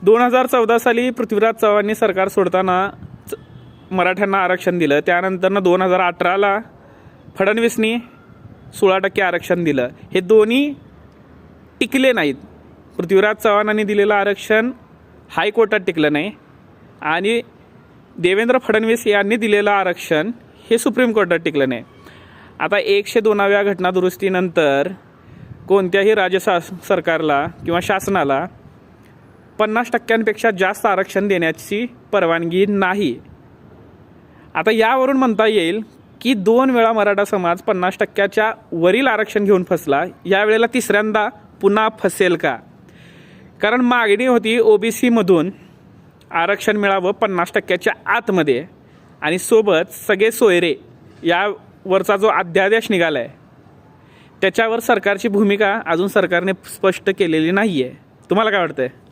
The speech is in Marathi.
2014 साली पृथ्वीराज चव्हाणांनी सरकार सोडताना मराठ्यांना आरक्षण दिलं. त्यानंतरनं 2018ला फडणवीसनी 16% आरक्षण दिलं. हे दोन्ही टिकले नाहीत. पृथ्वीराज चव्हाणांनी दिलेलं आरक्षण हायकोर्टात टिकलं नाही आणि देवेंद्र फडणवीस यांनी दिलेलं आरक्षण हे सुप्रीम कोर्टात टिकलं नाही. आता 102व्या घटनादुरुस्तीनंतर कोणत्याही सरकारला किंवा शासनाला 50%पेक्षा जास्त आरक्षण देण्याची परवानगी नाही. आता यावरून म्हणता येईल की 2 वेळा मराठा समाज 50%च्या वरील आरक्षण घेऊन फसला. यावेळेला तिसऱ्यांदा पुन्हा फसेल का? कारण मागणी होती OBCमधून आरक्षण मिळावं 50%च्या आतमध्ये आणि सोबत सगळे सोयरे यावरचा जो अध्यादेश निघाला आहे त्याच्यावर सरकारची भूमिका अजून सरकारने स्पष्ट केलेली नाही आहे. तुम्हाला काय वाटतं आहे?